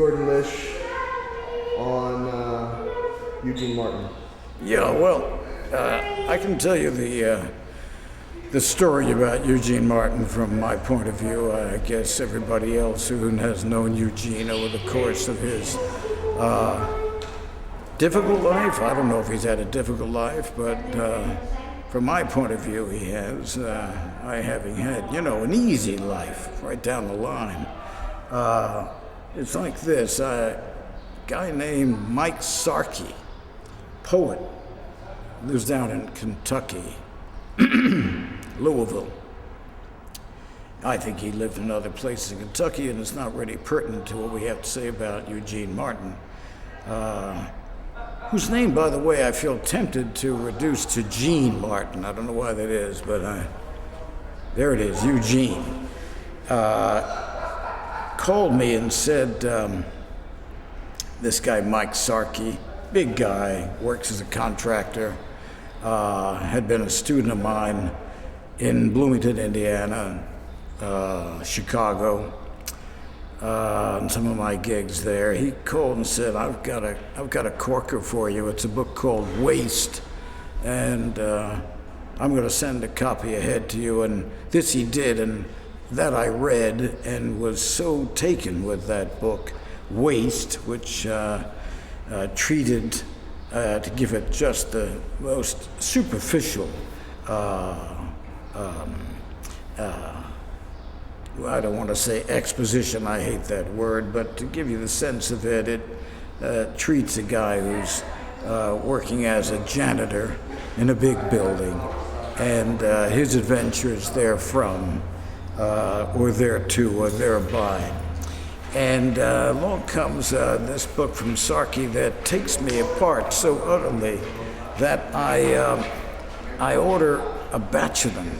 Gordon Lish on Eugene Marten. Yeah, well, I can tell you the story about Eugene Marten from my point of view. I guess everybody else who has known Eugene over the course of his difficult life, I don't know if he's had a difficult life, but from my point of view, he has. I having had, an easy life right down the line. It's like this, a guy named Mike Sarkey, poet, lives down in Kentucky, Louisville. I think he lived in other places in Kentucky, and it's not really pertinent to what we have to say about Eugene Marten, whose name, by the way, I feel tempted to reduce to Gene Marten. I don't know why that is, but there it is, Eugene. Called me and said, this guy Mike Sarkey, big guy, works as a contractor, had been a student of mine in Bloomington, Indiana, Chicago, and some of my gigs there. He called and said, I've got a corker for you. It's a book called Waste, and I'm going to send a copy ahead to you. And this he did, and that I read and was so taken with that book, Waste, which treated, to give it just the most superficial, I don't want to say exposition, I hate that word, but to give you the sense of it, it treats a guy who's working as a janitor in a big building, and his adventures therefrom, or thereto, or thereby. And along comes this book from Sarkey that takes me apart so utterly that I order a batch of them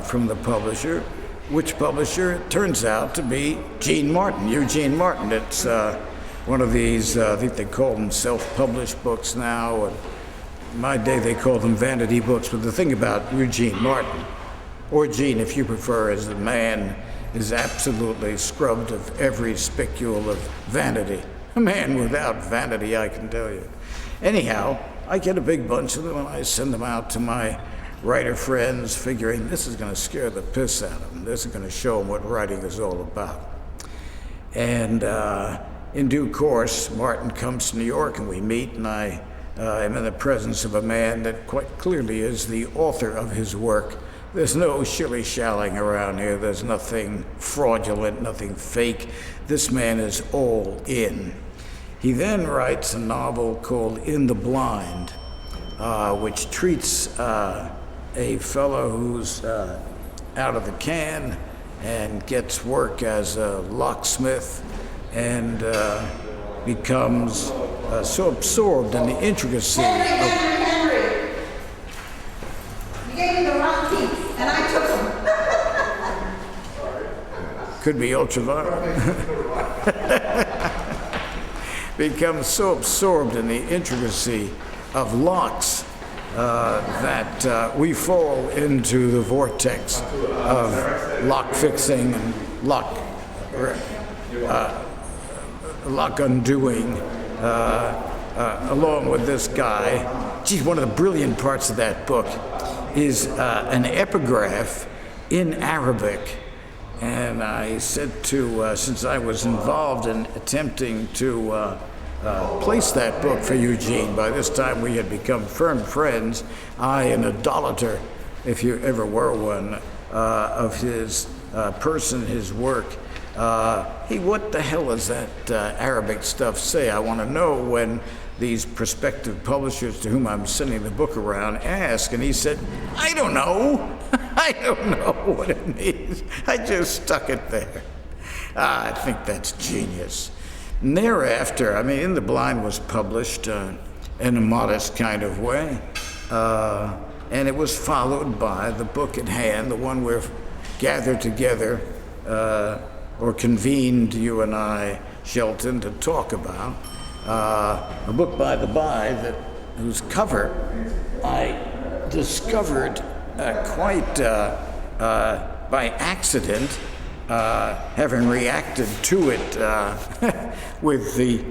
from the publisher, which publisher it turns out to be Eugene Marten. It's one of these, I think they call them self-published books now, and in my day they called them vanity books, but the thing about Eugene Marten, or Gene if you prefer, is the man is absolutely scrubbed of every spicule of vanity. A man without vanity, I can tell you. Anyhow, I get a big bunch of them and I send them out to my writer friends, figuring this is going to scare the piss out of them. This is going to show them what writing is all about. And in due course, Marten comes to New York and we meet, and I am in the presence of a man that quite clearly is the author of his work. There's no shilly-shallying around here. There's nothing fraudulent, nothing fake. This man is all in. He then writes a novel called In the Blind, which treats a fellow who's out of the can and gets work as a locksmith and becomes so absorbed in the intricacy of... You gave me the wrong keys, and I took them. Could be ultraviolet. Becomes so absorbed in the intricacy of locks that we fall into the vortex of lock fixing and lock undoing, along with this guy. Geez, one of the brilliant parts of that book is an epigraph in Arabic. And I said to, since I was involved in attempting to place that book for Eugene, by this time we had become firm friends, I, an idolater, if you ever were one, of his person, his work. Hey, what the hell does that Arabic stuff say? I want to know when these prospective publishers to whom I'm sending the book around ask. And he said, I don't know. I don't know what it means. I just stuck it there. I think that's genius. And thereafter, In the Blind was published in a modest kind of way. And it was followed by the book at hand, the one we've gathered together or convened, you and I, Shelton, to talk about. A book, by the by, whose cover I discovered quite by accident having reacted to it with the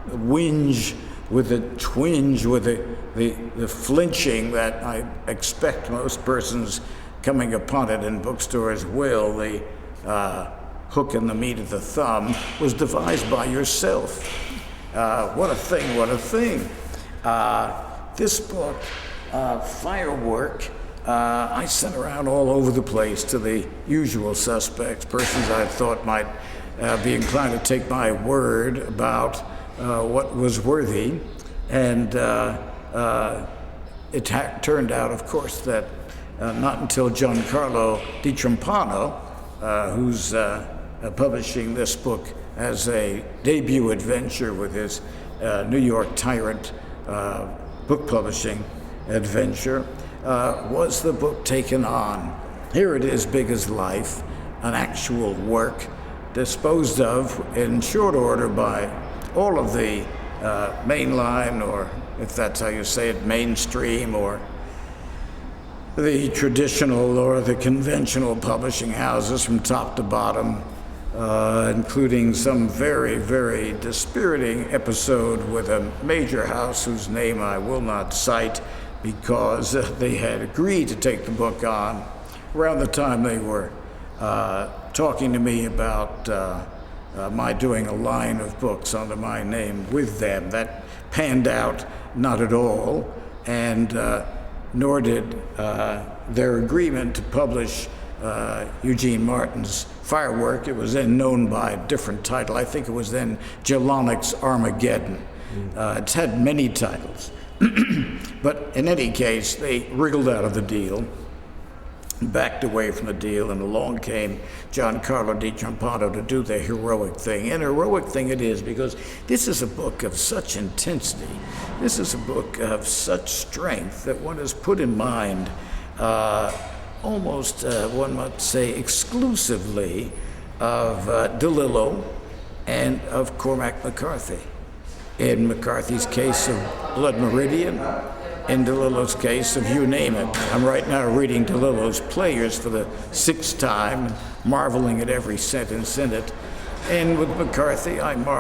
whinge, with the twinge, with the flinching that I expect most persons coming upon it in bookstores will, the hook in the meat of the thumb, was devised by yourself. What a thing, what a thing. This book, Firework, I sent around all over the place to the usual suspects, persons I thought might be inclined to take my word about what was worthy. And it turned out, of course, that not until Giancarlo Di Trampano, who's publishing this book as a debut adventure with his New York Tyrant book publishing adventure, was the book taken on. Here it is, big as life, an actual work disposed of in short order by all of the mainline, or if that's how you say it, mainstream, or the traditional or the conventional publishing houses from top to bottom, including some very, very dispiriting episode with a major house whose name I will not cite because they had agreed to take the book on around the time they were talking to me about my doing a line of books under my name with them. That panned out not at all, and nor did their agreement to publish Eugene Marten's Firework. It was then known by a different title. I think it was then Jelinek Armageddon. It's had many titles. But in any case, they wriggled out of the deal, backed away from the deal, and along came Giancarlo Di Trampano to do the heroic thing. And a heroic thing it is, because this is a book of such intensity. This is a book of such strength that one is put in mind almost, one might say, exclusively of DeLillo and of Cormac McCarthy. In McCarthy's case of Blood Meridian, in DeLillo's case of you name it. I'm right now reading DeLillo's Players for the 6th time, marveling at every sentence in it. And with McCarthy, I marvel